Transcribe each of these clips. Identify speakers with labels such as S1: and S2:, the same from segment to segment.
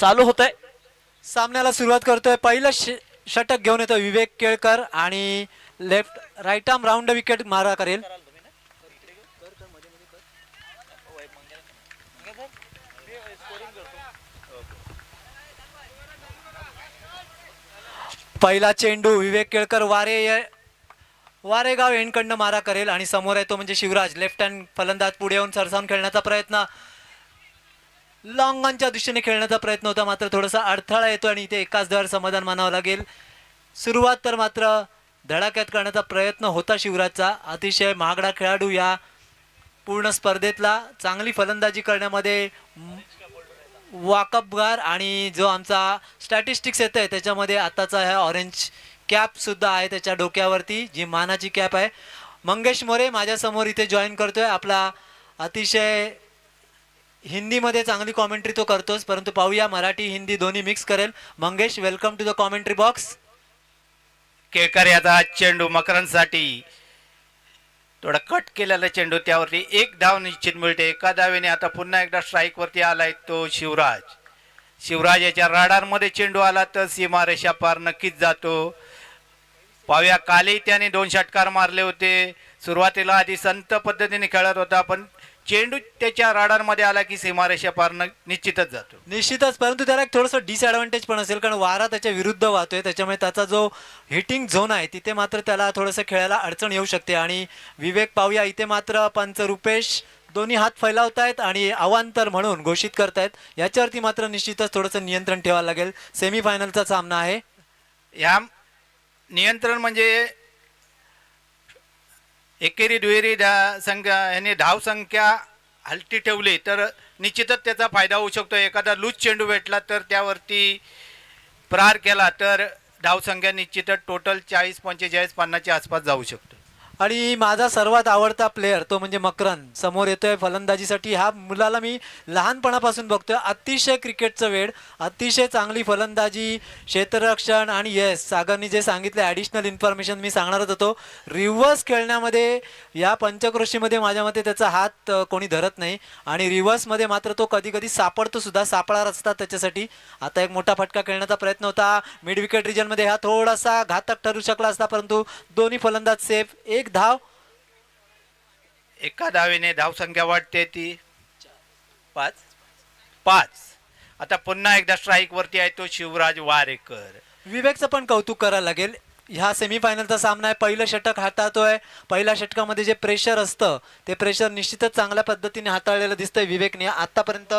S1: चालू होत आहे.
S2: सामन्याला सुरुवात करतोय. पहिलं षटक घेऊन येतो विवेक केळकर आणि left right arm round wicket मारा करेल. पहिला चेंडू विवेक केळकर वारेगाव एंडकडनं मारा करेल आणि समोर आहे तो म्हणजे शिवराज. लेफ्ट हँड फलंदाज पुढे येऊन सरसावून खेळण्याचा प्रयत्न, लॉंगॉनच्या दिशेने खेळण्याचा प्रयत्न होता, मात्र थोडासा अडथळा येतो आणि इथे एकाच धावावर समाधान मानावं लागेल. सुरुवात तर मात्र धडाक्यात करण्याचा प्रयत्न होता शिवराजचा. अतिशय महागडा खेळाडू या पूर्ण स्पर्धेतला, चांगली फलंदाजी करण्यामध्ये वाकबगार आणि जो आमचा स्टॅटिस्टिक्स येत आहे त्याच्यामध्ये आताचा ह्या ऑरेंज कॅप सुद्धा आहे त्याच्या डोक्यावरती, जी मानाची कॅप आहे. मंगेश मोरे माझ्यासमोर इथे जॉईन करतोय. आपला अतिशय हिंदीमध्ये चांगली कॉमेंट्री तो करतोच, परंतु पाहूया मराठी हिंदी दोन्ही मिक्स करेल. Mangesh, welcome to the commentary box.
S3: Kelkar याचा चेंडू मकरांसाठी थोडा कट केलेला चेंडू, त्यावरती एक धाव निश्चित मिळते. एका धावेने आता पुन्हा एकदा स्ट्राईक वरती आलाय तो शिवराज. शिवराज याच्या राडारमध्ये चेंडू आला तर सीमारेषा पार नक्कीच जातो. पाहूया, कालही त्याने 2 षटकार मारले होते. सुरुवातीला आधी संत पद्धतीने खेळत होता, पण चेंडू त्याच्या राडारमध्ये आला की सीमारेषा पार निश्चितच जातो.
S2: निश्चितच, परंतु त्याला एक थोडंसं डिसएडव्हान्टेज पण असेल, कारण वारा त्याच्या विरुद्ध वाहतोय, त्याच्यामुळे त्याचा जो हिटिंग झोन आहे तिथे मात्र त्याला थोडंसं खेळायला अडचण येऊ शकते. आणि विवेक पाहूया, इथे मात्र पंच रुपेश दोन्ही हात फैलावत आहेत आणि अवांतर म्हणून घोषित करतायत. याच्यावरती मात्र निश्चितच थोडंसं नियंत्रण ठेवायला लागेल. सेमीफायनलचा सामना आहे.
S3: ह्या नियंत्रण म्हणजे एकेरी दुहेरी ह्याने धाव संख्या हलती ठेवली तर निश्चितच त्याचा फायदा होऊ शकतो. एखादा लूज चेंडू भेटला तर त्यावरती प्रहार केला तर धावसंख्या निश्चितच टोटल 40, 45, 50च्या आसपास जाऊ शकतो.
S2: आणि माझा सर्वात आवडता प्लेयर तो म्हणजे मकरन समोर येतोय फलंदाजीसाठी. ह्या मुलाला मी लहानपणापासून बघतोय. अतिशय क्रिकेटचं वेळ, अतिशय चांगली फलंदाजी, क्षेत्ररक्षण आणि येस, सागरनी जे सांगितले ॲडिशनल इन्फॉर्मेशन मी सांगणारच होतो. रिव्हर्स खेळण्यामध्ये या पंचक्रोशीमध्ये माझ्या मते त्याचा हात कोणी धरत नाही आणि रिव्हर्समध्ये मात्र तो कधी कधी सापडतो सुद्धा. सापळा रचतात त्याच्यासाठी. आता एक मोठा फटका खेळण्याचा प्रयत्न होता मिड विकेट रिजनमध्ये, हा थोडासा घातक ठरू शकला असता, परंतु दोन्ही फलंदाज सेफ. एक धाव,
S3: एका धावेने धावसंख्या वाढते ती 5. आता पुन्हा एकदा स्ट्राईक वरती आहे तो शिवराज वारेकर.
S2: विवेकचं पण कौतुक करायला लागेल. ह्या सेमीफायनलचा सामना आहे. पहिलं षटक हाताळतोय. पहिल्या षटकामध्ये जे प्रेशर असतं ते प्रेशर निश्चितच चांगल्या पद्धतीने हाताळलेलं दिसतंय विवेकने आतापर्यंत.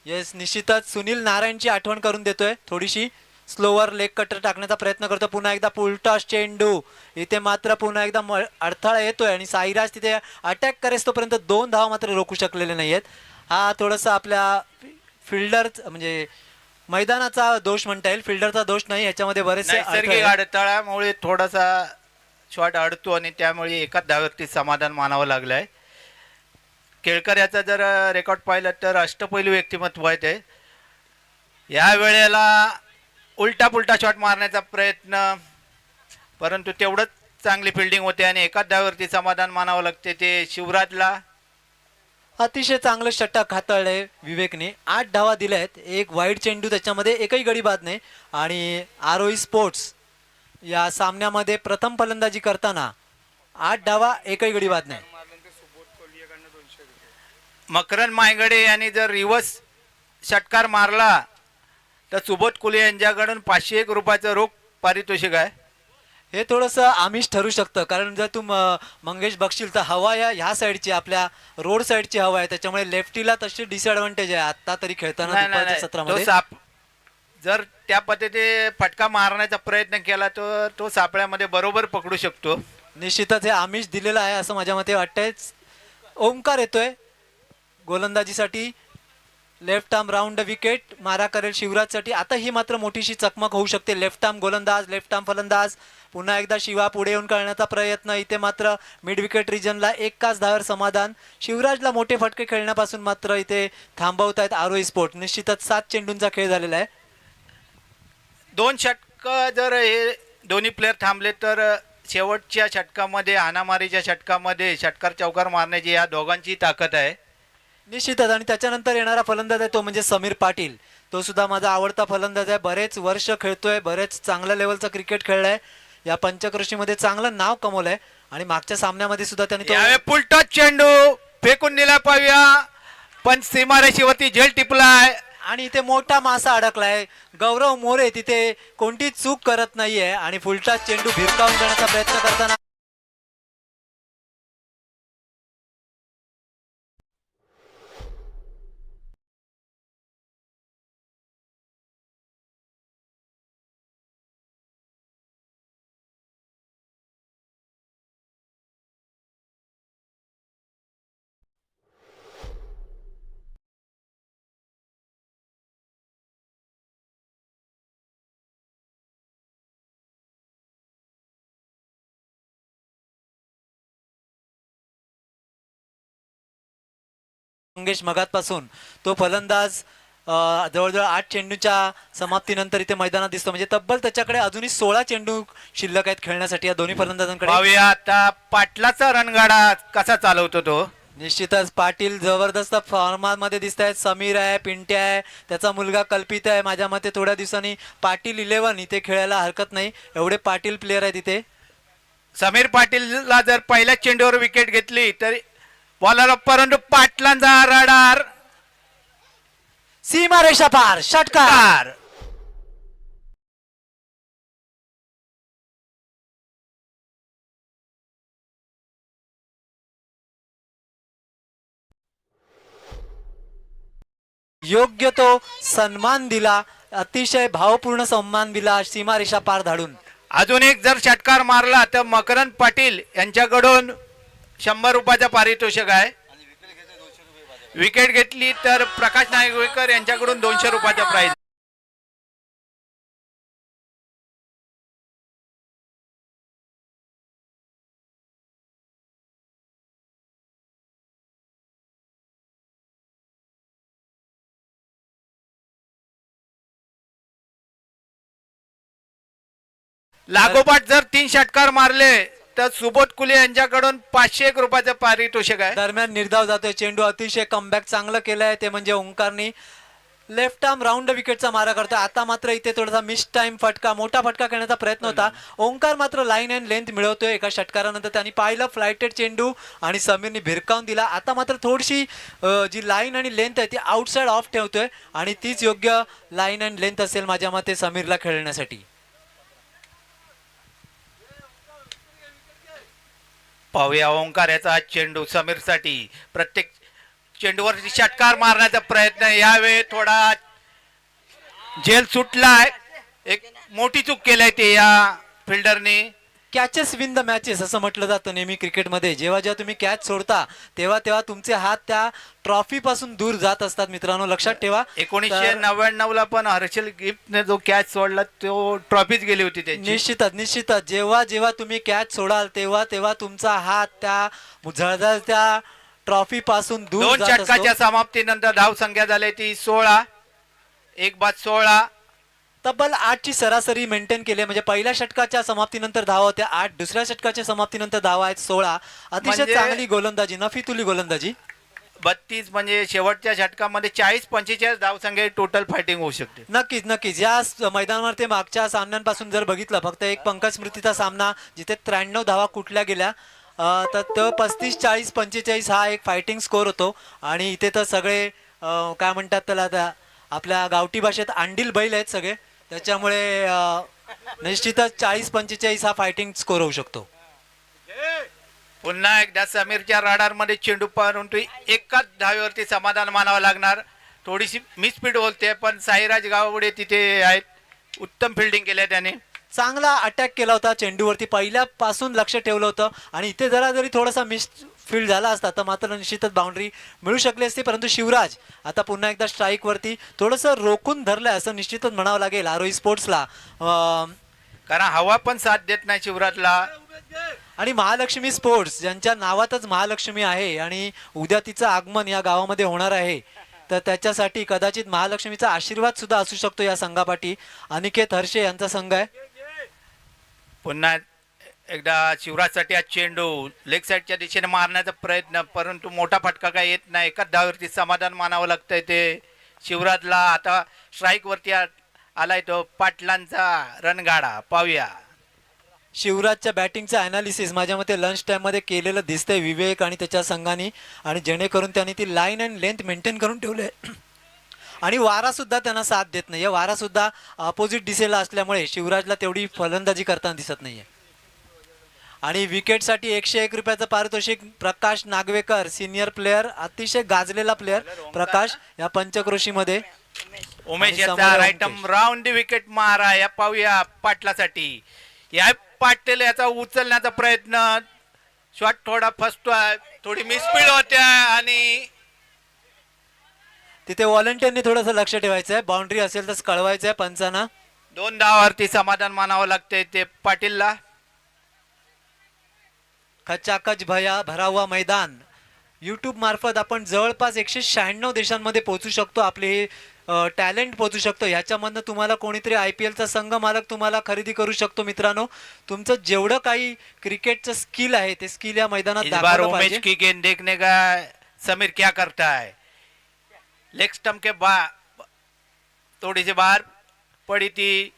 S2: येस, निश्चितच सुनील नारायणची आठवण करून देतोय. थोडीशी स्लोवर लेग कटर टाकण्याचा प्रयत्न करतो. पुन्हा एकदा पुलटॉस चेंडू, इथे मात्र पुन्हा एकदा अडथळा येतोय आणि साईराज तिथे अटॅक करेस तोपर्यंत 2 धावा मात्र रोखू शकलेले नाहीयेत. हा थोडासा आपल्या फिल्डर म्हणजे मैदानाचा दोष म्हणता येईल, फिल्डरचा दोष नाही. याच्यामध्ये बरेचसे
S3: नैसर्गिक अडथळ्यामुळे थोडासा शॉट अडतो आणि त्यामुळे एकाच धावेवरती समाधान मानावं लागलंय. केळकर याचा जर रेकॉर्ड पाहिलं तर अष्टपैलू व्यक्तिमत्व आहे ते. या वेळेला उलटा पुलटा शॉट मारण्याचा प्रयत्न, परंतु तेवढंच चांगली फिल्डिंग होते आणि एकाच धावेवरती समाधान मानावं लागते ते शिवराजला.
S2: अतिशय चांगलं षटक हाताळलंय विवेकने. 8 धावा दिल्या आहेत. एक वाईड चेंडू, त्याच्यामध्ये एकही गडी बाद नाही. आणि आरोही स्पोर्ट्स या सामन्यामध्ये प्रथम फलंदाजी करताना 8 धावा, एकही गडी बाद नाही.
S3: मकरन मायगडे यांनी जर रिव्हर्स षटकार मारला तर सुबोध कुले यांच्याकडून 501 रुपयाचं रोख पारितोषिक आहे.
S2: हे थोडंसं आमिष ठरू शकतं, कारण जर तू मंगेश बघशील तर हवा ह्या साईडची, आपल्या रोड साईडची हवा आहे, त्याच्यामुळे लेफ्टीला तशी डिसएडव्हान्टेज आहे आता तरी खेळताना दुपारच्या सत्रामध्ये.
S3: जर त्या पद्धतीने फटका मारण्याचा प्रयत्न केला तर तो सापळ्यामध्ये बरोबर पकडू शकतो.
S2: निश्चितच हे आमिष दिलेलं आहे असं माझ्या मते वाटतंय. ओंकार येतोय गोलंदाजीसाठी. लेफ्ट आर्म राऊंड विकेट मारा करेल शिवराजसाठी. आता ही मात्र मोठीशी चकमक होऊ शकते. लेफ्ट आर्म गोलंदाज, लेफ्ट आर्म फलंदाज. पुन्हा एकदा शिवा पुढे येऊन करण्याचा प्रयत्न. इथे मात्र मिड विकेट रिजनला एकाच धावेवर समाधान. शिवराजला मोठे फटके खेळण्यापासून मात्र इथे थांबवत आहेत आरोही स्पोर्ट. निश्चितच 7 चेंडूंचा खेळ झालेला आहे.
S3: 2 षटक जर हे दोन्ही प्लेयर थांबले तर शेवटच्या षटकामध्ये, हाणामारीच्या षटकामध्ये षटकार चौकार मारण्याची या दोघांची ताकद आहे.
S2: निश्चितच. आणि त्याच्यानंतर येणारा फलंदाज आहे तो म्हणजे समीर पाटील. तो सुद्धा माझा आवडता फलंदाज आहे. बरेच वर्ष खेळतोय, बरेच चांगल्या लेवलचं क्रिकेट खेळलाय, या पंचक्रोशीमध्ये चांगलं नाव कमवलंय आणि मागच्या सामन्यामध्ये सुद्धा त्यांनी तो
S3: यावेळी फुलटॉस चेंडू फेकून दिला पाहूया, पण सीमारेषेवरती झेल टिपलाय.
S2: आणि इथे मोठा मासा अडकलाय. गौरव मोरे तिथे कोणती चूक करत नाहीये आणि फुलटॉस चेंडू भिरकावून देण्याचा प्रयत्न करताना मंगेश मगातपासून तो फलंदाज जवळजवळ 8 चेंडूच्या समाप्तीनंतर इथे मैदानात दिसतो. म्हणजे तब्बल त्याच्याकडे अजूनही 16 चेंडू शिल्लक आहेत खेळण्यासाठी या दोन्ही फलंदाजांकडे.
S3: पाहूया आता पाटलाचा रणगाडा कसा चालवतो तो.
S2: निश्चितच पाटील जबरदस्त फॉर्मामध्ये दिसत आहेत. समीर आहे, पिंट्या आहे, त्याचा मुलगा कल्पित आहे. माझ्या मते थोड्या दिवसांनी पाटील 11 इथे खेळायला हरकत नाही, एवढे पाटील प्लेयर आहेत इथे.
S3: समीर पाटीलला जर पहिल्या चेंडूवर विकेट घेतली तर बॉलर, परंतु पाटलांचा रडार
S2: सीमा रेषा पार षटकार.
S3: कार.
S2: योग्य तो सन्मान दिला, अतिशय भावपूर्ण सन्मान दिला सीमारेषा पार धाडून.
S3: अजून एक जर षटकार मारला तर मकरंद पाटील यांच्याकडून 100 रुपयाचा पारितोषिक आहे. विकेट घेतली तर प्रकाश नागवेकर यांच्याकडून 200 रुपयाचा प्राइज. लागोपाठ जर 3 षटकार मारले तर सुबोध कुले यांच्याकडून 501 रुपयाचं पारितोषिक आहे.
S2: दरम्यान निर्धाव जातोय चेंडू. अतिशय कमबॅक चांगलं केलंय ते म्हणजे ओंकारनी. लेफ्ट आर्म राऊंड विकेटचा मारा करतोय. आता मात्र इथे थोडासा मिस टाइम फटका, मोठा फटका खेळण्याचा प्रयत्न होता. ओंकार मात्र लाईन अँड लेंथ मिळवतोय. एका षटकारानंतर त्यांनी पाहिलं फ्लायटेड चेंडू आणि समीरने भिरकावून दिला. आता मात्र थोडीशी जी लाईन आणि लेंथ आहे ती आउटसाइड ऑफ ठेवतोय आणि तीच योग्य लाईन अँड लेंथ असेल माझ्या मते समीरला खेळण्यासाठी.
S3: पाहूया ओंकार याचा चेंडू समीरसाठी. प्रत्येक चेंडूवर षटकार मारण्याचा प्रयत्न. यावेळी थोडा झेल सुटलाय, एक मोठी चूक केलाय ते या फिल्डरने.
S2: कॅचेस विन द मॅचेस असं म्हटलं जातं नेहमी क्रिकेटमध्ये. जेव्हा जेव्हा तुम्ही कॅच सोडता तेव्हा तेव्हा तुमचे हात त्या ट्रॉफी पासून दूर जात असतात मित्रांनो, लक्षात ठेवा.
S3: 1999 ला पण हर्षल गिफ्टने जो कॅच सोडला तो ट्रॉफीच गेली होती त्याची.
S2: निश्चितच जेव्हा जेव्हा तुम्ही कॅच सोडाल तेव्हा तेव्हा तुमचा हात त्या झळझळत्या ट्रॉफी पासून दूर
S3: 2
S2: जात असतो.
S3: षटकाच्या समाप्तीनंतर धाव संख्या झाली ती 16. एक बाद 16.
S2: तब्बल 8 ची सरासरी मेंटेन केली. म्हणजे पहिल्या षटकाच्या समाप्तीनंतर धावा होत्या 8, दुसऱ्या षटकाच्या समाप्तीनंतर धावा आहेत 16. अतिशय
S3: म्हणजे
S2: चांगली गोलंदाजी, नफीतुली गोलंदाजी.
S3: 32 म्हणजे शेवटच्या षटकामध्ये 40-45 धावसंख्या टोटल फायटिंग होऊ शकते.
S2: नक्कीच या मैदानावर ते मागच्या सामन्यांपासून जर बघितलं, फक्त एक पंकज स्मृतीचा सामना जिथे 93 धावा कुठल्या गेल्या, तर 35-40-45 हा एक फायटिंग स्कोर होतो. आणि इथे तर सगळे काय म्हणतात त्याला, आपल्या गावठी भाषेत अंडील बैल आहेत सगळे, त्याच्यामुळे निश्चितच 40-45 हा फायटिंग स्कोर होऊ शकतो.
S3: पुन्हा एकदा समीरच्या राडार मध्ये चेंडू परंतु एकाच धावेवरती समाधान मानावं लागणार. थोडीशी मिसफीड होते पण साईराज गावडे तिथे आहेत. उत्तम फिल्डिंग केल्या त्याने.
S2: चांगला अटॅक केला होता चेंडूवरती, पहिल्यापासून लक्ष ठेवलं होतं. आणि इथे जरी थोडासा मिस फील्ड झाला असता तर मात्र निश्चितच बाउंड्री मिळू शकली असती. परंतु शिवराज आता पुन्हा एकदा स्ट्राईक वरती थोडंसं रोखून धरलंय असं निश्चितच म्हणावं लागेल आरोही स्पोर्ट्सला.
S3: कारण हवा पण साथ देत नाही शिवराजला.
S2: आणि महालक्ष्मी स्पोर्ट्स ज्यांच्या नावातच महालक्ष्मी आहे आणि उद्या तिचं आगमन या गावामध्ये होणार आहे, तर त्याच्यासाठी कदाचित महालक्ष्मीचा आशीर्वाद सुद्धा असू शकतो या संघापाठी. अनिकेत हर्षे यांचा संघ आहे.
S3: पुन्हा एकदा शिवराजसाठी आज चेंडू लेग साईडच्या दिशेने मारण्याचा प्रयत्न, परंतु मोठा फटका काय येत नाही. एकाच धावेवरती समाधान मानावं लागतंय ते शिवराजला. आता स्ट्राईक वरती आलाय तो पाटलांचा रणगाडा. पाहूया
S2: शिवराजच्या बॅटिंगचं अनालिसिस माझ्या मते लंच टाइममध्ये केलेलं दिसतंय विवेक आणि त्याच्या संघाने, आणि जेणेकरून त्यांनी ती लाईन अँड लेंथ मेंटेन करून ठेवले. आणि वारा सुद्धा त्यांना साथ देत नाहीये. वारा सुद्धा अपोजिट दिशेला असल्यामुळे शिवराजला तेवढी फलंदाजी करताना दिसत नाहीये. आणि विकेटसाठी 101 रुपयाचं पारितोषिक प्रकाश नागवेकर, सिनियर प्लेअर, अतिशय गाजलेला प्लेअर प्रकाश या पंचक्रोशीमध्ये.
S3: उमेश
S2: आणि
S3: याचा
S2: समोर
S3: राईटम राऊंड विकेट मारा. या पाहूया पाटलासाठी. या पाटील याचा उचलण्याचा प्रयत्न, शॉट थोडा फसतोय, थोडी मिसफील्ड होत्या आणि
S2: तिथे व्हॉलंटियरनी थोडंसं लक्ष ठेवायचं आहे. बाउंड्री असेल तर कळवायचं आहे पंचांना.
S3: 2 धावावरती समाधान मानावं लागतंय ते पाटीलला.
S2: खचाखच भरा हुआ मैदान. यूट्यूब मार्फत आपण जवळपास 196 देशांमध्ये पोहोचू शकतो. आपले टॅलेंट पोहोचू शकतो. ह्याच्यामधनं तुम्हाला कोणीतरी IPL चा संघ मालक तुम्हाला खरेदी करू शकतो. मित्रांनो, तुमचं जेवढं काही क्रिकेटचं स्किल आहे ते स्किल या मैदानात
S3: इस बार
S2: दाखवलं
S3: उमेश
S2: पाहिजे.
S3: की गेंद देखने का समीर क्या करता है. लेग स्टंप के थोड़ी सी बाहर पड़ी थी.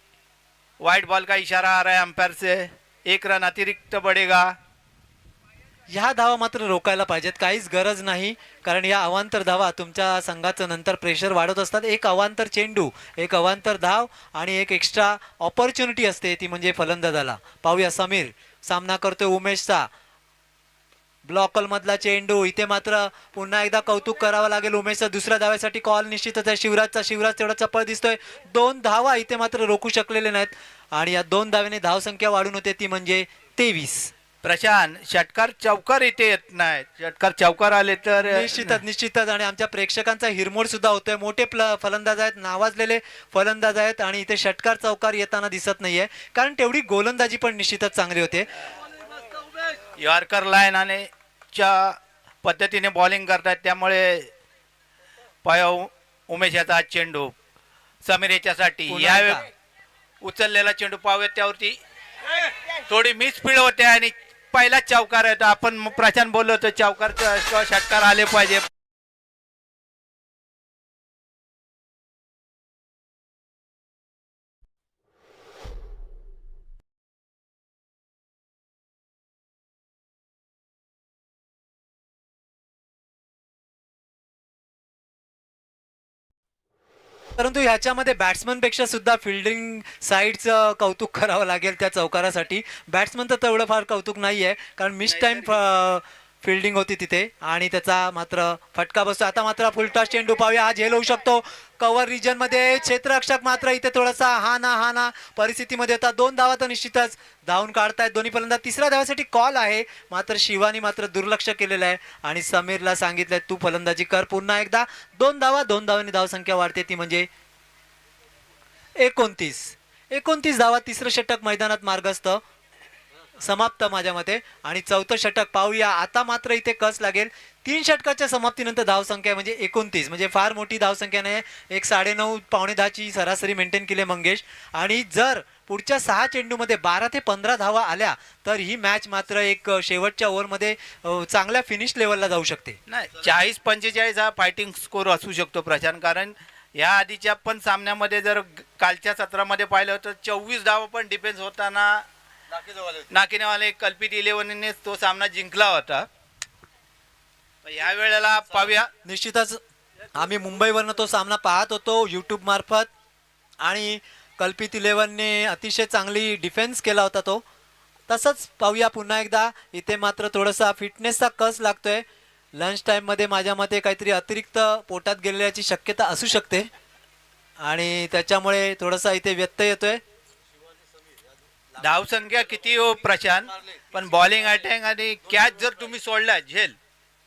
S3: वाइट बॉल का इशारा आ रहा है अंपायर से. 1 रन अतिरिक्त बढ़ेगा.
S2: ह्या धावा मात्र रोकायला पाहिजेत. काहीच गरज नाही, कारण या अवांतर धावा तुमच्या संघाचं नंतर प्रेशर वाढवत असतात. एक अवांतर चेंडू, एक अवांतर धाव आणि एक एक्स्ट्रा ऑपॉर्च्युनिटी असते, ती म्हणजे फलंदाजाला. पाहूया समीर सामना करतोय उमेशचा. ब्लॉकल मधला चेंडू. इथे मात्र पुन्हा एकदा कौतुक करावं लागेल उमेशचा. दुसऱ्या धाव्यासाठी कॉल निश्चितच आहे शिवराजचा. शिवराज तेवढा चपळ दिसतोय. 2 धावा इथे मात्र रोखू शकलेले नाहीत, आणि या 2 धाव्याने धावसंख्या वाढून होते, ती म्हणजे 23.
S3: प्रशांत, षटकार चौकार इथे येत नाही. षटकार चौकार आले तर
S2: निश्चितच. आणि आमच्या प्रेक्षकांचा हिरमोड सुद्धा होतोय. मोठे फलंदाज आहेत, नावाजलेले फलंदाज आहेत, आणि इथे षटकार चौकार येताना दिसत नाहीये, कारण तेवढी गोलंदाजी पण निश्चितच चांगली होते.
S3: यॉर्कर लाईन आणि च्या पद्धतीने बॉलिंग करतात, त्यामुळे पाया उमेश याचा आज चेंडू समीर याच्यासाठी.
S2: पुन्हा
S3: या
S2: एकदा.
S3: उचललेला चेंडू पाहूया, त्यावरती थोडी मिसफील्ड होते आणि पहिला चौकार आहे. आपण प्रशांत बोललो होतो चौकार षटकार आले पाहिजे.
S2: परंतु ह्याच्यामध्ये बॅट्समन पेक्षा सुद्धा फिल्डिंग साईडचं कौतुक करावं लागेल त्या चौकारासाठी. बॅट्समन तर तेवढं फार कौतुक नाहीये, कारण मिस टाइम फिल्डिंग होती तिथे, आणि त्याचा मात्र फटका बसतो. आता मात्र फुलटॉस चेंडू. पाहूया, हा झेल होऊ शकतो कव्हर रिजन मध्ये. क्षेत्ररक्षक मात्र इथे थोडासा हा ना परिस्थितीमध्ये होता. 2 धावा तर निश्चितच धावून काढतायत दोन्ही फलंदाज. 3ऱ्या धावासाठी कॉल आहे, मात्र शिवानी मात्र दुर्लक्ष केलेलं आहे, आणि समीरला सांगितलंय तू फलंदाजी कर. पुन्हा एकदा 2 धावा, 2 धावांनी धावसंख्या वाढते, ती म्हणजे 29 धावा. 3रं षटक मैदानात मार्गस्थ समाप्त माझ्या मते. आणि 4थं षटक पाहूया. आता मात्र इथे कस लागेल. 3 षटकाच्या समाप्तीनंतर धावसंख्या म्हणजे 29, म्हणजे फार मोठी धावसंख्या नाही. 9:30 पावणे 10ची सरासरी मेंटेन केली मंगेश. आणि जर पुढच्या 6 चेंडूमध्ये 12 ते 15 धावा आल्या तर ही मॅच मात्र एक शेवटच्या ओव्हरमध्ये चांगल्या फिनिश लेवलला जाऊ शकते.
S3: नाही, 40-45 हा फायटिंग स्कोर असू शकतो प्रशांत, कारण या आधीच्या पण सामन्यामध्ये जर कालच्या सत्रामध्ये पाहिलं तर 24 धावा पण डिफेन्स होताना नाकिनेवाले कल्पित 11ने तो सामना जिंकला होता. या वेळेला पाहूया.
S2: निश्चितच आम्ही मुंबईवरनं तो सामना पाहत होतो यूट्यूब मार्फत, आणि कल्पित 11ने अतिशय चांगली डिफेन्स केला होता तो. तसंच पाहूया पुन्हा एकदा. इथे मात्र थोडासा फिटनेसचा कस लागतोय. लंच टाइम मध्ये माझ्या मते काहीतरी अतिरिक्त पोटात गेलेल्याची शक्यता असू शकते, आणि त्याच्यामुळे थोडासा इथे व्यत्यय येतोय.
S3: धावसंख्या किती हो प्रशांत, पण बॉलिंग अटॅक आणि कॅच जर तुम्ही सोडला झेल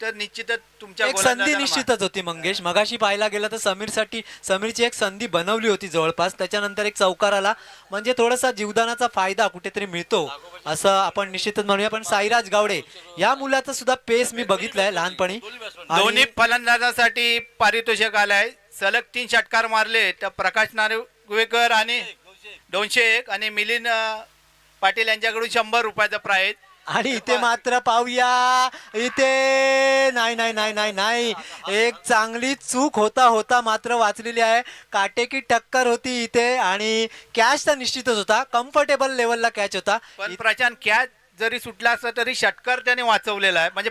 S3: तर निश्चितच तुमच्या
S2: एक संधी निश्चितच होती मंगेश. मगाशी पाहायला गेलं तर समीरची एक संधी बनवली होती जवळपास. त्याच्यानंतर एक चौकार आला, म्हणजे थोडासा जीवदानाचा फायदा कुठेतरी मिळतो असं आपण निश्चितच म्हणूया. पण साईराज गावडे या मुलाचा सुद्धा पेस मी बघितलाय लहानपणी.
S3: दोन्ही फलंदाजासाठी पारितोषिक आलाय. सलग 3 षटकार मारले तर प्रकाश नार्वेकर आणि 201 आणि मिलिंद पाटील यांच्याकडून 100 रुपयाचं प्राईज.
S2: आणि इथे मात्र पाहूया, इथे नाही नाही नाही नाही नाही, एक चांगली चूक होता होता मात्र वाचलेली आहे. काटेकी टक्कर होती इथे आणि कॅच तर निश्चितच होता, कम्फर्टेबल लेवलला कॅच होता.
S3: पण प्रशांत कॅच जरी सुटला असला तरी षटकार त्याने वाचवलेला आहे. म्हणजे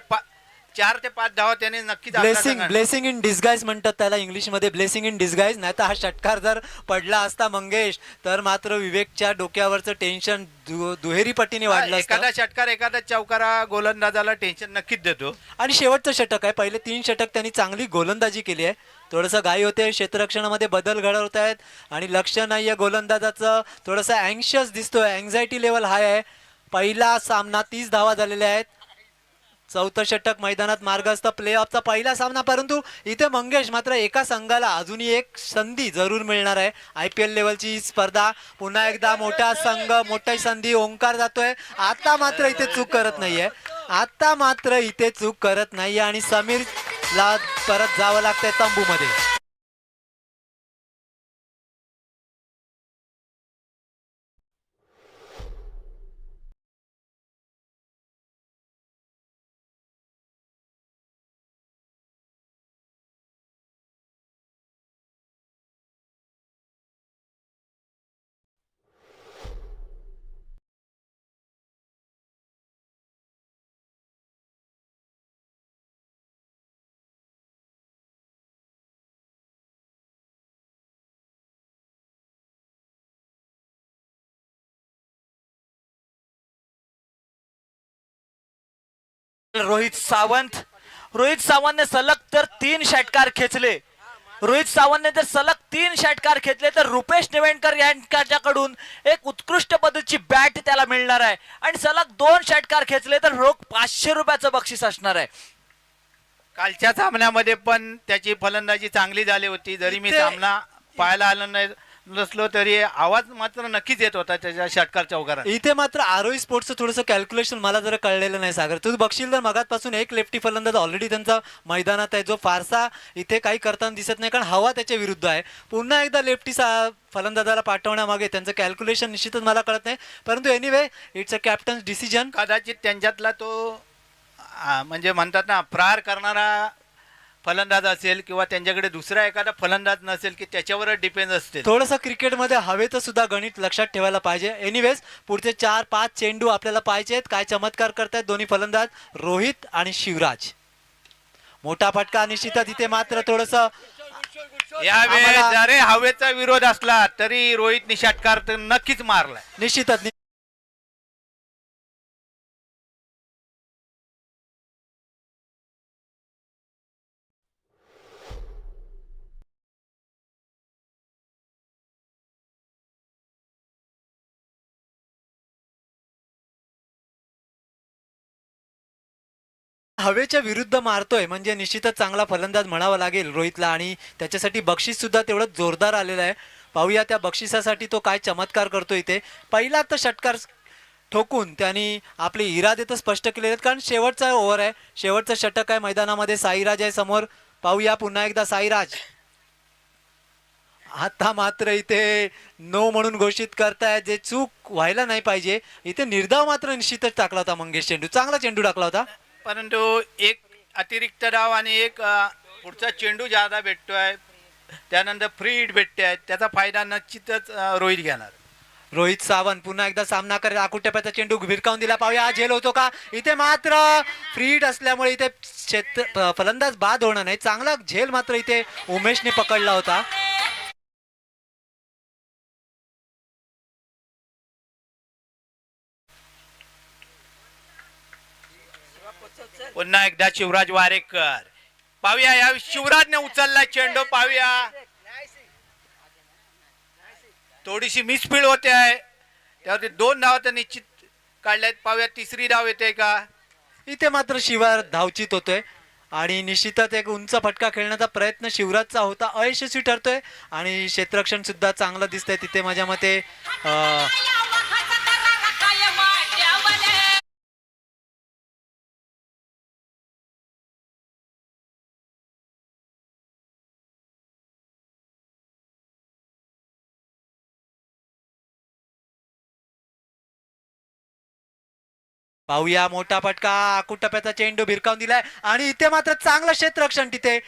S3: 4 ते 5 धावा त्याने नक्कीच आपल्या
S2: ब्लेसिंग
S3: संघाला-
S2: ब्लेसिंग इन डिस्गाईज म्हणतात त्याला इंग्लिशमध्ये, ब्लेसिंग इन डिस्गाईज. नाही तर हा षटकार जर पडला असता मंगेश तर मात्र विवेकच्या डोक्यावरचं टेन्शन दुहेरी पटीने वाढलं असतं.
S3: एखादा षटकार एखादा चौकारा गोलंदाजाला टेन्शन नक्कीच देतो.
S2: आणि शेवटचं षटक आहे, पहिले 3 षटक त्यांनी चांगली गोलंदाजी केली आहे. थोडंसं घाई होते, क्षेत्ररक्षणामध्ये बदल घडवत आहेत आणि लक्ष नाही आहे गोलंदाजाचं. थोडंसं अँशियस दिसतोय, अँझायटी लेवल हाय आहे. पहिला सामना 30 धावा झालेल्या आहेत. चौथं षटक मैदानात मार्गस्थ, प्ले ऑफचा पहिला सामना. परंतु इथे मंगेश मात्र एका संघाला अजूनही एक संधी जरूर मिळणार आहे. IPL लेवलची स्पर्धा पुन्हा एकदा मोठा संघ, मोठी संधी. ओंकार जातोय, आता मात्र इथे चूक करत नाहीये, आता मात्र इथे चूक करत नाहीये आणि समीरला परत जावं लागतंय तंबूमध्ये.
S1: रोहित सावंतने सलग तर 3 षटकार खेचले. रोहित सावंतने जर सलग 3 षटकार खेचले तर रुपेश निवेणकर यांच्याकडून एक उत्कृष्ट पद्धतीची बॅट त्याला मिळणार आहे आणि सलग 2 षटकार खेचले तर रोख 500 रुपयाचं बक्षीस असणार आहे.
S3: कालच्या सामन्यामध्ये पण त्याची फलंदाजी चांगली झाली होती. जरी मी सामना पाहायला आलो नसलो तरी आवाज मात्र नक्कीच येत होता त्याच्या षटकार चौकारा.
S2: इथे मात्र आरोही स्पोर्ट्सचं थोडंसं कॅल्क्युलेशन मला जरा कळलेलं नाही सागर. तू बघशील तर मगातपासून एक लेफ्टी फलंदाज ऑलरेडी त्यांचा मैदानात आहे, जो फारसा इथे काही करताना दिसत नाही, कारण हवा त्याच्या विरुद्ध आहे. पुन्हा एकदा लेफ्टी फलंदाजाला पाठवण्यामागे त्यांचं कॅल्क्युलेशन निश्चितच मला कळत नाही. परंतु anyway it's a captains decision.
S3: कदाचित त्यांच्यातला तो म्हणजे म्हणतात ना प्रहार करणारा फलंदाज असेल किंवा त्यांच्याकडे दुसरा एखादा फलंदाज नसेल की त्याच्यावर डिपेंड असते.
S2: थोडंसं क्रिकेटमध्ये हवेचं सुद्धा गणित लक्षात ठेवायला पाहिजे. एनिवेज पुढचे 4-5 चेंडू आपल्याला पाहिजेत. काय चमत्कार करतायत दोन्ही फलंदाज रोहित आणि शिवराज. मोठा फटका निश्चितच. इथे मात्र थोडंसं
S3: यावेळेस जरी हवेचा विरोध असला तरी रोहितने षटकार तर नक्कीच मारलाय.
S2: निश्चितच. हवेच्या विरुद्ध मारतोय म्हणजे निश्चितच चांगला फलंदाज म्हणावा लागेल रोहितला आणि त्याच्यासाठी बक्षीस सुद्धा तेवढं जोरदार आलेलं आहे. पाहूया त्या बक्षिसासाठी तो काय चमत्कार करतो. इथे पहिला तर षटकार ठोकून त्यांनी आपले इरादे तर स्पष्ट केलेले आहेत, कारण शेवटचा ओव्हर आहे, शेवटचं षटक आहे मैदानामध्ये. साईराज आहे समोर. पाहूया पुन्हा एकदा साईराज. आता मात्र इथे नो म्हणून घोषित करताय, जे चूक व्हायला नाही पाहिजे. इथे निर्धाव मात्र निश्चितच टाकला होता मंगेश चेंडू, चांगला चेंडू टाकला होता.
S3: परंतु एक अतिरिक्त डाव आणि एक पुढचा चेंडू ज्यादा भेटतोय, त्यानंतर फ्री हिट भेटते, त्याचा फायदा निश्चितच रोहित घेणार.
S2: रोहित सावंत पुन्हा एकदा सामना करेल. आकुटप्याचा चेंडू भिरकावून दिला. पाहूया झेल होतो का. इथे मात्र फ्री हिट असल्यामुळे इथे फलंदाज बाद होणार नाही. चांगला झेल मात्र इथे उमेशने पकडला होता.
S3: पुन्हा एकदा शिवराज वारेकर. पाहूया या शिवराजने उचलला चेंडू. पाहूया थोडीशी मिसफील्ड होते आहे, त्यावरती 2 धावा तर निश्चित काढल्यात. पाहूया तिसरी धाव येते का.
S2: इथे मात्र शिवार धावचित होतोय आणि निश्चितच एक उंच फटका खेळण्याचा प्रयत्न शिवराजचा होता, अयशस्वी ठरतोय आणि क्षेत्ररक्षण सुद्धा चांगलं दिसतंय तिथे माझ्या मते. पाहूया मोठा फटका कुटप्याचा चेंडू भिरकावून दिलाय आणि इथे मात्र चांगलं क्षेत्ररक्षण तिथे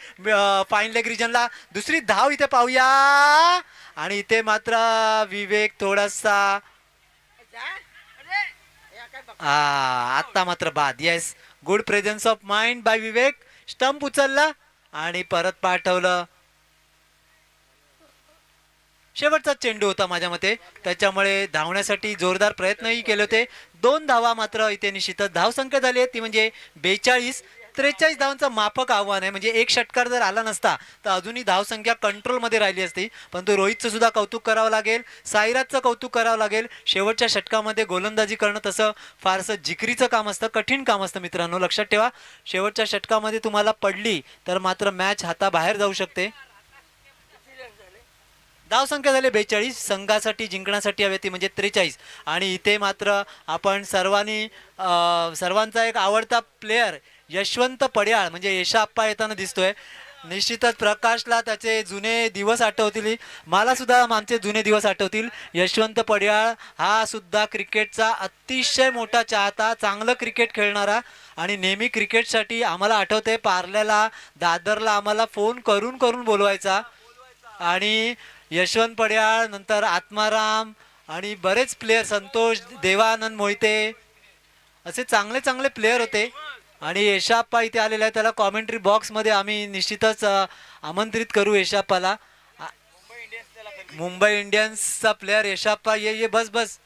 S2: फाईन लेग रिजनला दुसरी धाव इथे पाहूया आणि इथे मात्र विवेक थोडासा आता मात्र बाद. Yes, good presence of mind bye Vivek. Stump उचलला आणि परत पाठवलं. शेवटचा चेंडू होता माझ्या मते, त्याच्यामुळे धावण्यासाठी जोरदार प्रयत्नही केले होते. 2 धावा मात्र इथे निश्चितच धावसंख्या झाली आहे ती म्हणजे 42. 43 धावांचं माफक आव्हान आहे, म्हणजे एक षटकार जर आला नसता तर अजूनही धावसंख्या कंट्रोलमध्ये राहिली असती. परंतु रोहितचं सुद्धा कौतुक करावं लागेल, साईराजचं कौतुक करावं लागेल. शेवटच्या षटकामध्ये गोलंदाजी करणं तसं फारसं जिकरीचं काम असतं, कठीण काम असतं मित्रांनो. लक्षात ठेवा, शेवटच्या षटकामध्ये तुम्हाला पडली तर मात्र मॅच हाताबाहेर जाऊ शकते. धावसंख्या झाली 42, संघासाठी जिंकण्यासाठी हवी ती म्हणजे 43. आणि इथे मात्र आपण सर्वांचा एक आवडता प्लेयर यशवंत पड्याळ म्हणजे यशाप्पा येताना दिसतोय. निश्चितच प्रकाशला त्याचे जुने दिवस आठवतील, मला सुद्धा आमचे जुने दिवस आठवतील. यशवंत पड्याळ हा सुद्धा क्रिकेटचा अतिशय मोठा चाहता, चांगलं क्रिकेट खेळणारा आणि नेहमी क्रिकेटसाठी आम्हाला आठवते पार्ल्याला दादरला आम्हाला फोन करून करून बोलवायचा. आणि यशवंत पड्याळ नंतर आत्माराम आणि बरेच प्लेयर, संतोष, देवानंद मोहिते असे चांगले चांगले प्लेयर होते. आणि यशाप्पा इथे आलेला आहे, त्याला कॉमेंट्री बॉक्समध्ये आम्ही निश्चितच आमंत्रित करू. यशाप्पाला, मुंबई इंडियन्सचा प्लेयर यशाप्पा, ये बस बस.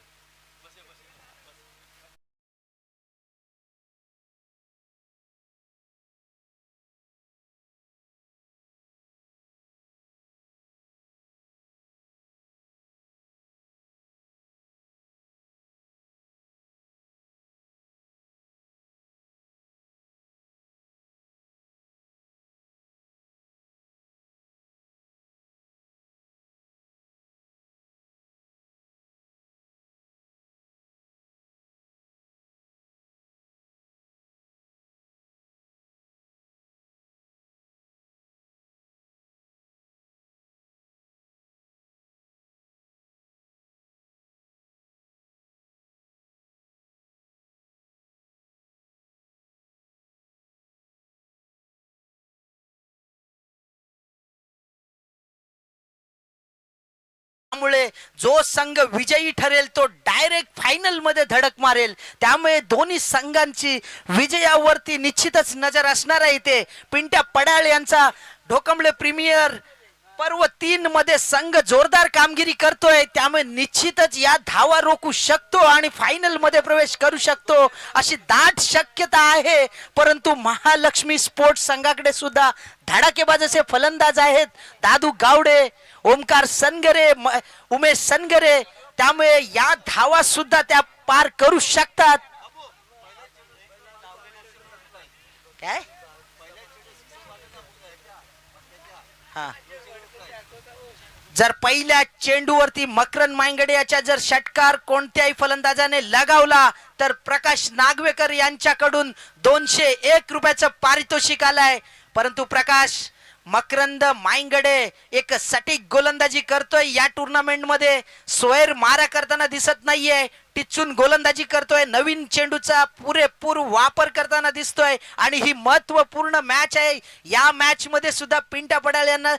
S4: त्यामुळे जो संघ विजयी ठरेल तो डायरेक्ट फायनल मध्ये धडक मारेल. त्यामुळे दोन्ही संघांची विजयावरती निश्चितच नजर असणार आहे. इथे पिंट्या पडाळ यांचा ढोकंबळे प्रीमियर पर्व 3 मध्ये संघ जोरदार कामगिरी करतोय, त्यामुळे निश्चितच या धावा रोखू शकतो आणि फायनल मध्ये प्रवेश करू शकतो अशी दाट शक्यता आहे. परंतु महालक्ष्मी स्पोर्ट्स संघाकडे सुद्धा धडाकेबाज असे फलंदाज आहेत, दादू गावडे, ओमकार सनगरे, उमेश सनगरे. त्यामुळे या धावा सुद्धा त्या पार करू शकतात. काय हा, जर पहिल्या चेंडूवरती मकरंद मांगडे याच्या जर षटकार कोणत्याही फलंदाजाने लगावला तर प्रकाश नागवेकर यांच्याकडून 201 रुपयाचं पारितोषिक आलंय. परंतु प्रकाश मकरंद मांगडे एक सटीक गोलंदाजी करतोय या टुर्नामेंट मध्ये, सोयर मारा करताना दिसत नाहीये, टिचून गोलंदाजी करतोय, नवीन चेंडूचा पुरेपूर वापर करताना दिसतोय आणि ही महत्वपूर्ण मॅच आहे. या मॅच मध्ये सुद्धा पिंट्या पडाळ यांना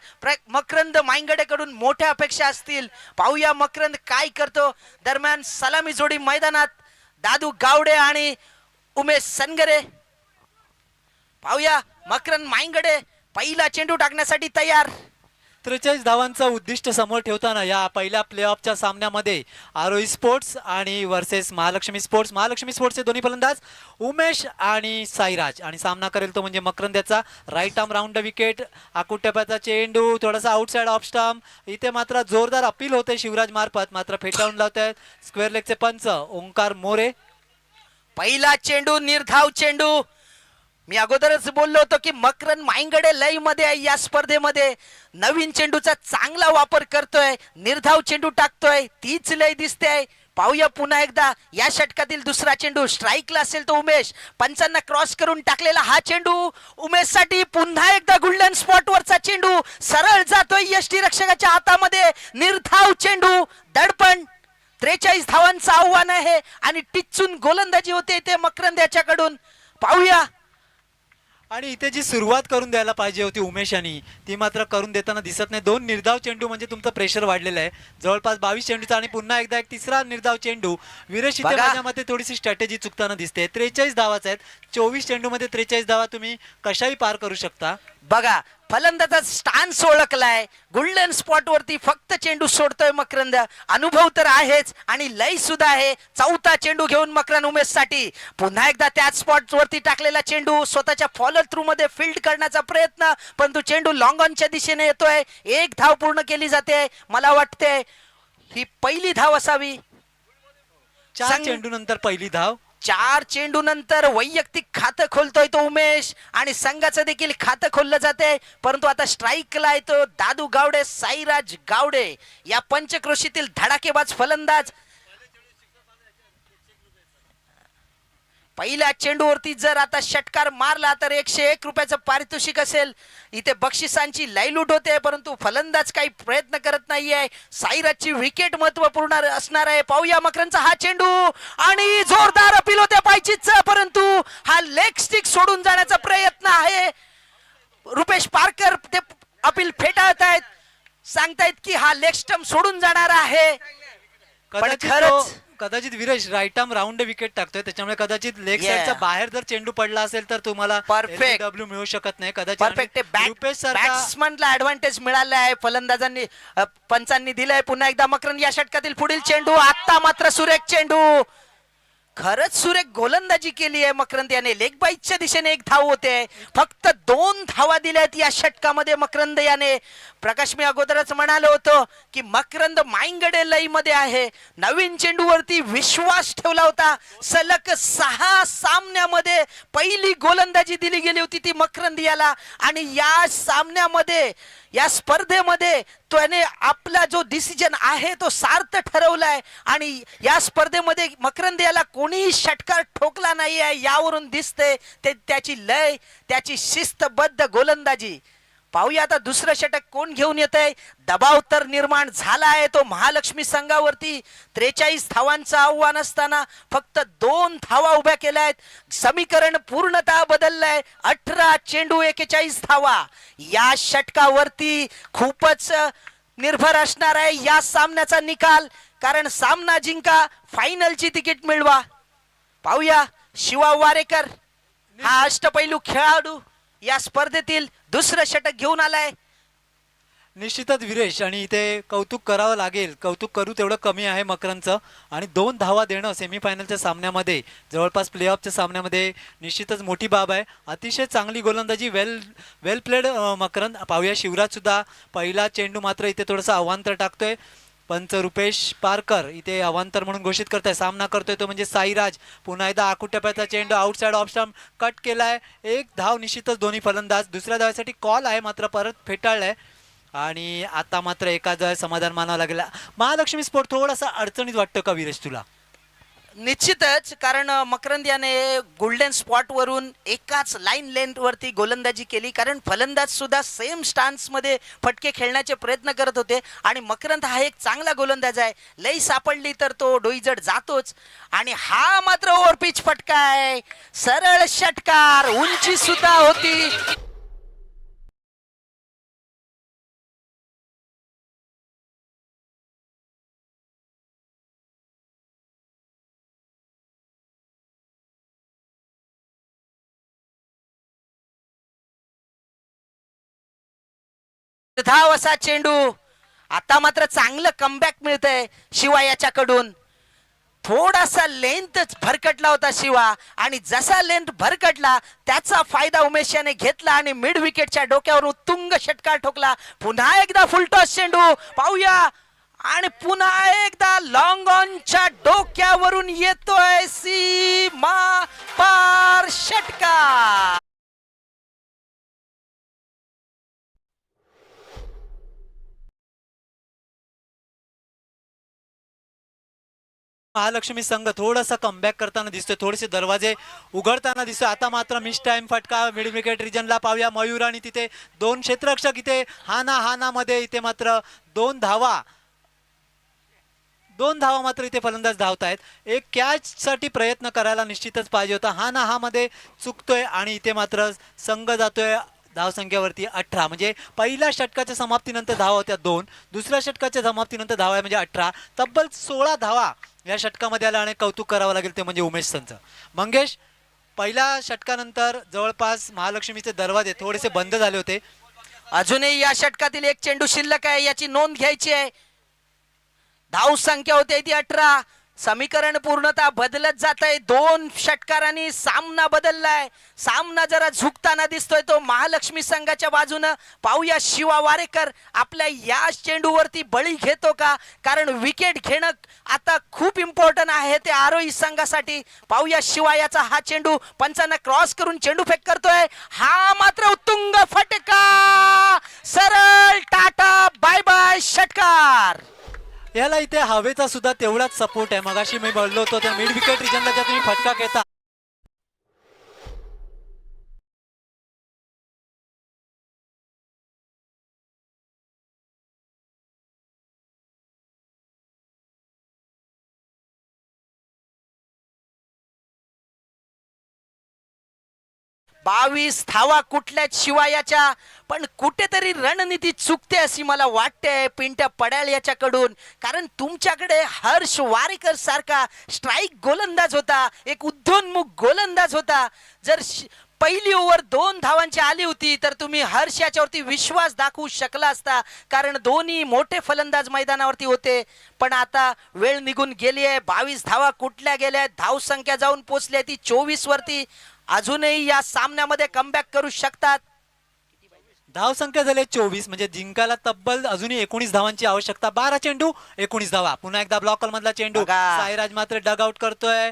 S4: मकरंद मांगडे कडून मोठ्या अपेक्षा असतील. पाहूया मकरंद काय करतो. दरम्यान सलामी जोडी मैदानात दादू गावडे आणि उमेश सनगरे. पाहूया मकरंद मांगडे पहिला चेंडू टाकण्यासाठी तयार.
S2: 43 धावांचं उद्दिष्ट समोर ठेवताना या पहिल्या प्लेऑफच्या सामन्यामध्ये आरोही स्पोर्ट्स आणि वर्सेस महालक्ष्मी स्पोर्ट्स. महालक्ष्मी स्पोर्ट्सचे दोन्ही फलंदाज उमेश आणि साईराज आणि सामना करेल तो म्हणजे मकरंद्याचा राईट आर्म राऊंड विकेट. आकुटप्याचा चेंडू थोडासा आउटसाइड ऑफ स्टंप. इथे मात्र जोरदार अपील होते शिवराज मार्फत, मात्र फेटाळून लावत आहेत स्क्वेअर लेगचे पंच ओंकार मोरे.
S4: पहिला चेंडू निर्धाव चेंडू. मी अगोदरच बोललो होतो की मकरंद मांगडे लय मध्ये आहे या स्पर्धेमध्ये, नवीन चेंडूचा चांगला वापर करतोय, निर्धाव चेंडू टाकतोय, तीच लय दिसते. पाहूया पुन्हा एकदा या षटकातील दुसरा चेंडू स्ट्राईकला असेल तो उमेश, पंचांना क्रॉस करून टाकलेला हा चेंडू उमेश साठी पुन्हा एकदा गोल्डन स्पॉट वरचा चेंडू सरळ जातोय यष्टी रक्षकाच्या हातामध्ये. निर्धाव चेंडू, दडपण 43 धावांचं आव्हान आहे आणि टिच्चून गोलंदाजी होते ते मकरंद याच्याकडून. पाहूया.
S2: आणि इथे जी सुरुवात करून द्यायला पाहिजे होती उमेश यांनी ती मात्र करून देताना दिसत नाही. 2 निर्धाव चेंडू म्हणजे तुमचं प्रेशर वाढलेलं आहे जवळपास 22 चेंडूचा आणि पुन्हा एकदा एक तिसरा निर्धाव चेंडू. वीरेश इथे
S4: बघा.
S2: माझ्यामध्ये थोडीशी स्ट्रॅटेजी चुकताना दिसते. 43 धावाच आहेत, 24 चेंडू मध्ये 43 धावा तुम्ही कशाही पार करू शकता.
S4: बघा फलंदाचा स्टान्स ओळखलाय. गोल्डन स्पॉट वरती फक्त चेंडू सोडतोय मकरंद. अनुभव तर आहेच आणि लय सुद्धा आहे. चौथा चेंडू घेऊन मकरंद उमेश साठी पुन्हा एकदा त्याच स्पॉट वरती टाकलेला चेंडू स्वतःच्या फॉलो थ्रू मध्ये फील्ड करण्याचा प्रयत्न, पण तो चेंडू लॉंग ऑनच्या दिशेने येतोय. 1 धाव पूर्ण केली जाते. मला वाटते ही पहिली धाव असावी.
S2: 4 चेंडू नंतर पहिली धाव.
S4: 4 चेंडू नंतर वैयक्तिक खातं खोलतोय तो उमेश आणि संघाचं देखील खातं खोललं जाते. परंतु आता स्ट्राईकला येतो दादू गावडे, साईराज गावडे या पंचक्रोशीतील धडाकेबाज फलंदाज. पहिल्या चेंडूवरती जर आता षटकार मारला तर 101 रुपयाचं पारितोषिक असेल. इथे बक्षिसांची लाईलूट होते परंतु फलंदाज काही प्रयत्न करत नाहीये. साईराजची विकेट महत्वपूर्ण असणार आहे. पाहूया मकरंदचा हा चेंडू आणि जोरदार अपील होते पायचीच, परंतु हा लेग स्टिक सोडून जाण्याचा प्रयत्न आहे. रुपेश पारकर ते अपील फेटाळतायत, सांगतायत की हा लेग स्टंप सोडून जाणार आहे. पण खरंच
S2: कदाचित Viresh right arm round wicket टाकतोय त्याच्यामुळे कदाचित लेग
S4: Yeah.
S2: साईडच्या बाहेर जर चेंडू पडला असेल तर तुम्हाला
S4: Perfect.
S2: डब्ल्यू मिळू शकत नाही. कदाचित
S4: परफेक्ट.
S2: रुपेश सारखा
S4: बॅट्समनला ऍडव्हान्टेज मिळाला आहे. फलंदाजांनी पंचांनी दिलंय. पुन्हा एकदा मकरंद या षटकातील पुढील चेंडू. आता मात्र सुरेख चेंडू. खरंच सुरेख गोलंदाजी केली आहे मकरंद याने. लेग बाईटच्या दिशेने 1 धाव होते. फक्त 2 धावा दिल्यात या षटकामध्ये मकरंद याने. प्रकाश मी अगोदरच म्हणालो होतो की मकरंद माईंगडे लई मध्ये आहे. नवीन चेंडूवरती विश्वास ठेवला होता. सलग 6 सामन्यामध्ये पहिली गोलंदाजी दिली गेली होती ती मकरंद याला आणि या सामन्यामध्ये या स्पर्धेमध्ये त्याने आपला जो डिसिजन आहे तो सार्थ ठरवलाय आणि या स्पर्धेमध्ये मकरंद याला कोणीही षटकार ठोकला नाही आहे. यावरून दिसते ते त्याची लय, त्याची शिस्तबद्ध गोलंदाजी. पाहूया आता दुसरं षटक कोण घेऊन येत आहे. दबाव तर निर्माण झाला आहे तो महालक्ष्मी संघावरती. 43 धावांचं आव्हान असताना फक्त 2 धावा उभ्या केल्या आहेत. समीकरण पूर्णतः बदललंय. 18 चेंडू 41 धावा. या षटकावरती खूपच निर्भर असणार आहे या सामन्याचा निकाल, कारण सामना जिंका फायनलची तिकीट मिळवा. पाहूया शिवा वारेकर हा अष्टपैलू खेळाडू या स्पर्धेतील दुसरं षटक घेऊन आलाय.
S2: निश्चितच वीरेश आणि इथे कौतुक करावं लागेल. कौतुक करू तेवढं कमी आहे मकरंदचं. आणि 2 धावा देणं सेमीफायनलच्या सामन्यामध्ये जवळपास प्लेऑफच्या सामन्यामध्ये निश्चितच मोठी बाब आहे. अतिशय चांगली गोलंदाजी. वेल प्लेड मकरंद. पाहूया शिवराज सुद्धा पहिला चेंडू मात्र इथे थोडंसं अवांतर टाकतोय. पंच रुपेश पारकर इथे अवांतर म्हणून घोषित करताय. सामना करतोय तो म्हणजे साईराज. पुन्हा एकदा आकुटप्याचा चेंडू आउटसाइड ऑफ स्टंप कट केलाय. 1 धाव निश्चितच दोन्ही फलंदाज. दुसऱ्या धावासाठी कॉल आहे मात्र परत फेटाळलाय आणि आता मात्र एका जाय समाधान मानावं लागेल. महालक्ष्मी स्पोर्ट थोडासा अडचणीत वाटतं का वीरेश तुला?
S4: निश्चितच, कारण मकरंद याने गोल्डन स्पॉट वरून एकाच लाईन लेंथ वरती गोलंदाजी केली. कारण फलंदाज सुद्धा सेम स्टान्स मध्ये फटके खेळण्याचे प्रयत्न करत होते आणि मकरंद हा एक चांगला गोलंदाज आहे. लई सापडली तर तो डोईजड जातोच आणि हा मात्र ओव्हरपिच फटका आहे. सरळ षटकार, उंची सुद्धा होती. धाव असा चेंडू. आता मात्र चांगलं कमबॅक मिळतंय शिवा याच्याकडून. थोडासा लेंथ भरकटला होता शिवा आणि जसा लेंथ भरकटला त्याचा फायदा उमेश याने घेतला आणि मिड विकेटच्या डोक्यावर उत्तुंग षटकार ठोकला. पुन्हा एकदा फुलटॉस चेंडू. पाहूया आणि पुन्हा एकदा लॉंग ऑनच्या डोक्यावरून येतोय सीमा पार षटकार.
S2: महालक्ष्मी संघ थोडासा कमबॅक करताना दिसतोय. थोडेसे दरवाजे उघडताना दिसतोय. आता मात्र मिस टाइम फटका मिड विकेट रिजनला. पाहूया मयूर आणि तिथे 2 क्षेत्ररक्षक इथे हाना मध्ये इथे मात्र 2 धावा 2 धावा मात्र इथे फलंदाज धावतायत. एक कॅच साठी प्रयत्न करायला निश्चितच पाहिजे होता. हा ना हा मध्ये चुकतोय आणि इथे मात्र संघ जातोय धावसंख्येवरती 18. म्हणजे पहिल्या षटकाच्या समाप्तीनंतर धावा होत्या 2, दुसऱ्या षटकाच्या समाप्तीनंतर धावा आहे म्हणजे 18. तब्बल 16 धावा या षटकामध्ये आल्या आणि कौतुक करावं लागेल ते म्हणजे उमेश संचं. मंगेश, पहिल्या षटकानंतर जवळपास महालक्ष्मीचे दरवाजे थोडेसे बंद झाले होते.
S4: अजूनही या षटकातील एक चेंडू शिल्लक आहे, याची नोंद घ्यायची आहे. धाव संख्या होते ती 18. समीकरण पूर्णतः बदलत जात आहे. 2 षटकारांनी सामना बदललाय. सामना जरा झुकताना दिसतोय तो महालक्ष्मी संघाच्या बाजूनं. पाहूया शिवा वारेकर आपल्या या चेंडूवरती बळी घेतो का, कारण विकेट घेणं आता खूप इम्पॉर्टंट आहे ते आरोही संघासाठी. पाहूया शिवा याचा हा चेंडू पंचांना क्रॉस करून चेंडू फेक करतोय. हा मात्र उत्तुंग फटका, सरळ टाटा बाय बाय षटकार.
S2: याला इथे हवेचा सुद्धा तेवढाच सपोर्ट आहे. मगाशी मी बोललो होतो त्या मिड विकेट रिजनला ज्या तुम्ही फटका घेता
S4: बावीस धावा कुठल्याच शिवायाच्या, पण कुठेतरी रणनीती चुकते अशी मला वाटते पिंट्या पड्याळ याच्याकडून. कारण तुमच्याकडे हर्ष वारेकर सारखा स्ट्राईक गोलंदाज होता, एक उद्योन्मुख गोलंदाज होता. जर पहिली ओव्हर 2 धावांची आली होती तर तुम्ही हर्ष याच्यावरती विश्वास दाखवू शकला असता, कारण दोन्ही मोठे फलंदाज मैदानावरती होते. पण आता वेळ निघून गेली आहे. 22 धावा कुठल्या गेल्या, धाव संख्या जाऊन पोचली ती 24 वरती. अजूनही या सामन्यामध्ये कमबॅक करू शकतात.
S2: धावसंख्या झाली 24, म्हणजे जिंकायला तब्बल अजूनही 19 धावांची आवश्यकता. 12 चेंडू 19 धावा. पुन्हा एकदा ब्लॉकर मधला चेंडू
S4: बघा.
S2: साईराज मात्र डग आउट करतोय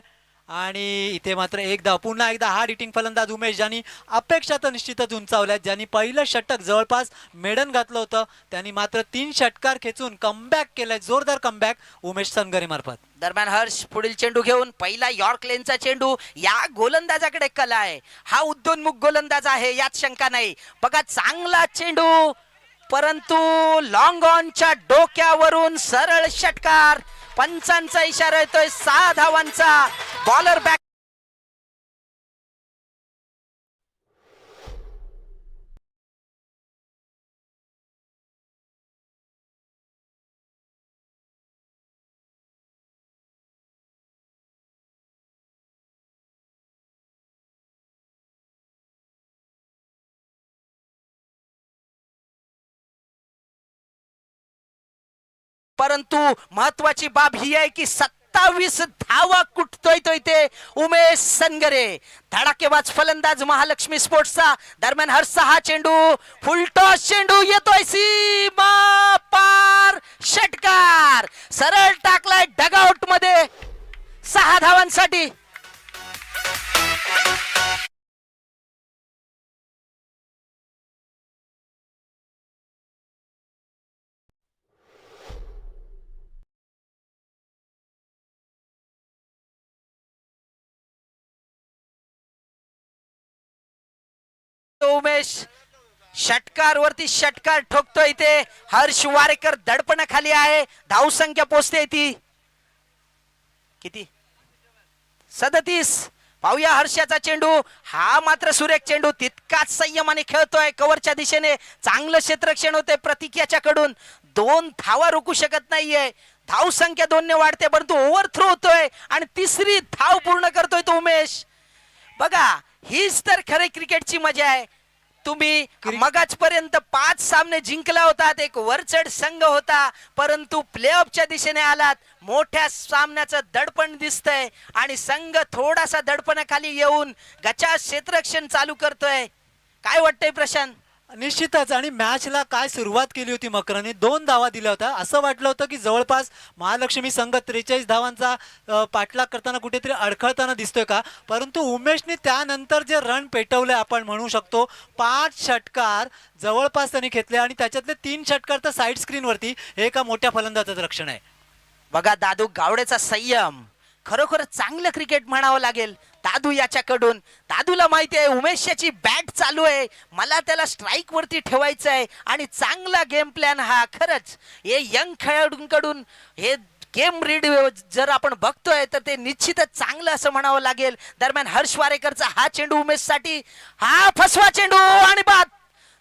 S2: आणि इथे मात्र 1 धाव. पुन्हा एकदा हार्ड हिटिंग फलंदाज उमेश, ज्यांनी अपेक्षा तर निश्चितच उंचावल्यात. ज्यांनी पहिलं षटक जवळपास मेडन घातलं होतं त्यांनी मात्र 3 षटकार खेचून कमबॅक केलंय. जोरदार कमबॅक उमेश सनगरे मार्फत.
S4: दरम्यान हर्ष पुढील चेंडू घेऊन पहिला यॉर्क लेनचा चेंडू. या गोलंदाजाकडे कला आहे, हा उद्योन्मुख गोलंदाज आहे, यात शंका नाही. बघा चांगला चेंडू, परंतु लॉंग ऑनच्या डोक्यावरून सरळ षटकार. पंचांचा इशारा येतोय 6 धावांचा. बॉलर बॅक परंतु महत्वाची बाब ही आहे की 27 धावा कुठतोय तो इथे उमेश सनगरे, धडाकेबाज फलंदाज महालक्ष्मी स्पोर्ट्सचा. दरम्यान हर्षचा हा चेंडू, फुलटॉस चेंडू येतोय सीमा पार, षटकार. सरळ टाकलाय डगआउट मध्ये 6 धावांसाठी. उमेश षटकार वरती षटकार ठोकतोय इथे. हर्ष वारेकर दडपणाखाली आहे. धाव संख्या पोचते ती किती, 37. पाहूया हर्षाचा चेंडू, हा मात्र सुरेख चेंडू. तितकाच संयमाने खेळतोय कव्हरच्या दिशेने. चांगलं क्षेत्ररक्षण होते प्रतीक याच्याकडून. 2 धावा रोखू शकत नाहीये. धाव संख्या 2 ने वाढते, परंतु ओव्हरथ्रो होतोय आणि 3री धाव पूर्ण करतोय तो उमेश. बघा हीच तर खरे क्रिकेटची मजा आहे. तुम्ही मगाचपर्यंत 5 सामने जिंकला होतात, एक वरचढ संघ होता, परंतु प्लेऑफच्या दिशेने आलात. मोठ्या सामन्याचं दडपण दिसतंय आणि संघ थोडासा दडपणाखाली येऊन गचा क्षेत्ररक्षण चालू करतोय. काय वाटतंय प्रशांत?
S2: निश्चितच. आणि मॅचला काय सुरुवात केली होती मकराने, 2 धावा दिल्या होत्या. असं वाटलं होतं की जवळपास महालक्ष्मी संघ 43 धावांचा पाठलाग करताना कुठेतरी अडखळताना दिसतोय का, परंतु उमेशने त्यानंतर जे रन पेटवले आपण म्हणू शकतो. 5 षटकार जवळपास त्यांनी घेतले आणि त्याच्यातले 3 षटकार तर साईड स्क्रीनवरती. हे एका मोठ्या फलंदाजाचं रक्षण आहे.
S4: बघा दादू गावडेचा संयम, खरोखर चांगलं क्रिकेट म्हणावं लागेल दादू याच्याकडून. दादूला माहिती आहे उमेशची बॅट चालू आहे, मला त्याला स्ट्राईक वरती ठेवायचं आहे आणि चांगला गेम प्लॅन हा. खरंच हे यंग खेळाडूंकडून हे गेम रीड जर आपण बघतोय तर ते निश्चितच चांगलं असं म्हणावं लागेल. दरम्यान हर्ष वारेकरचा हा चेंडू उमेशसाठी, हा फसवा चेंडू आणि बाद.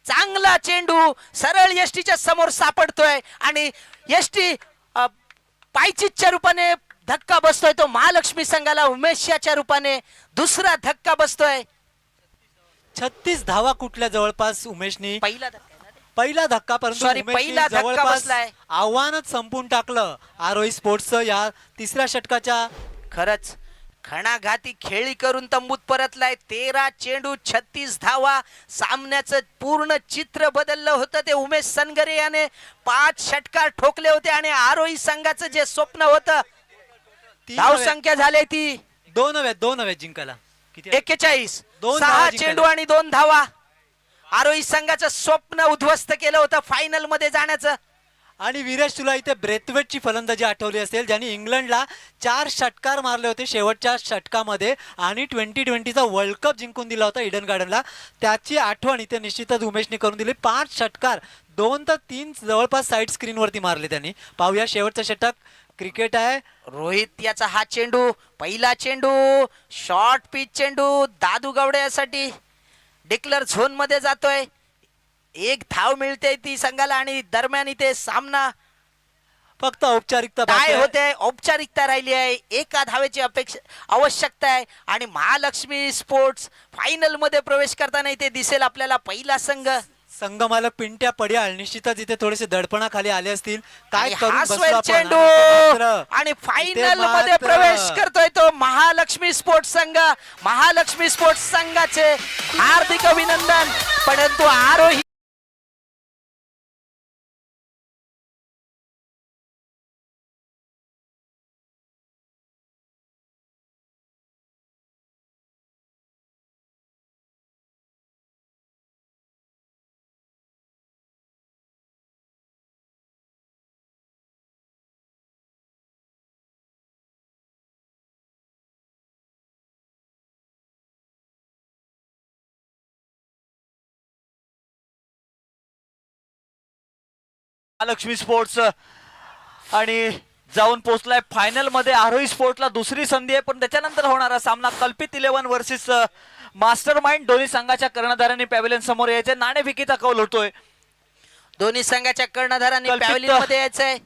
S4: चांगला चेंडू सरळ यष्टीच्या समोर सापडतोय आणि यष्टी पायचीच्या रूपाने धक्का बसतोय. तो महालक्ष्मी संघाला उमेशच्या रूपाने दुसरा धक्का बसतोय.
S2: 36 धावा कुठल्या जवळपास उमेशनी
S4: पहिला धक्का आहे ना ते?
S2: पहिला धक्का, परंतु
S4: Sorry,
S2: उमेशनी
S4: पहिला धक्का
S2: जवळपास
S4: बसलाय.
S2: आव्हानच संपून टाकलं आरोही स्पोर्ट्सचं या तिसऱ्या षटकाच्या.
S4: खरंच खणाघाती खेळी करून तंबूत परतलाय. 13 चेंडू 36 धावा. सामन्याचं पूर्ण चित्र बदललं होतं. ते उमेश सनगरे याने 5 षटकार ठोकले होते आणि आरोही संघाचं जे स्वप्न होतं, धाव संख्या झाली ती
S2: दोन हव्यात जिंकायला. किती
S4: 41.
S2: दोन
S4: 6
S2: धावा
S4: चेंडू
S2: जिंकायला.
S4: आणि 2 धावा. आरोही संघाचं स्वप्न उद्ध्वस्त केलं होतं फायनल मध्ये जाण्याचं.
S2: आणि वीरेश, तुला इथे ब्रेथवेटची फलंदाजी आठवली असेल, ज्यांनी इंग्लंडला 4 षटकार मारले होते शेवटच्या षटकामध्ये आणि 2020चा वर्ल्ड कप जिंकून दिला होता इडन गार्डनला. त्याची आठवण इथे निश्चितच उमेशने करून दिली. 5 षटकार, 2 तर 3 जवळपास साईड स्क्रीनवरती मारले त्यांनी. पाहूया शेवटचं षटक. क्रिकेट आहे.
S4: रोहित याचा हा चेंडू, पहिला चेंडू, शॉर्ट पिच चेंडू दादू गवडे यासाठी डिक्लर झोन मध्ये जातोय. 1 धाव मिळते ती संघाला आणि दरम्यान इथे सामना
S2: फक्त औपचारिकता बाकी
S4: काय
S2: आहे.
S4: होते, औपचारिकता राहिली आहे. 1 धावेची आवश्यकता आहे आणि महालक्ष्मी स्पोर्ट्स फायनल मध्ये प्रवेश करताना इथे दिसेल आपल्याला पहिला संघ.
S2: संघमालक पिंट्या पड्याळ निश्चितच इथे थोडेसे दडपणाखाली आले असतील. काय
S4: आणि
S2: करून
S4: हा
S2: बसलो
S4: स्वेल
S2: आपण.
S4: चेंडू आणि
S2: इथे
S4: फायनल मध्ये
S2: मात्र
S4: प्रवेश करतोय तो महालक्ष्मी स्पोर्ट्स संघ. महालक्ष्मी स्पोर्ट्स संघाचे हार्दिक अभिनंदन. परंतु आरोही
S1: महालक्ष्मी स्पोर्ट्स आणि जाऊन पोहोचलाय फायनल मध्ये. आरोही स्पोर्ट्सला दुसरी संधी आहे, पण त्याच्यानंतर होणारा सामना कल्पित 11 वर्सेस मास्टर माइंड. दोन्ही संघाच्या कर्णधारांनी पॅव्हिलियन समोर यायचे. नाणेफेकीचा कौल होतोय.
S4: दोन्ही संघाच्या कर्णधारांनी
S1: कल्पित
S4: पॅव्हलियन मध्ये यायचंय.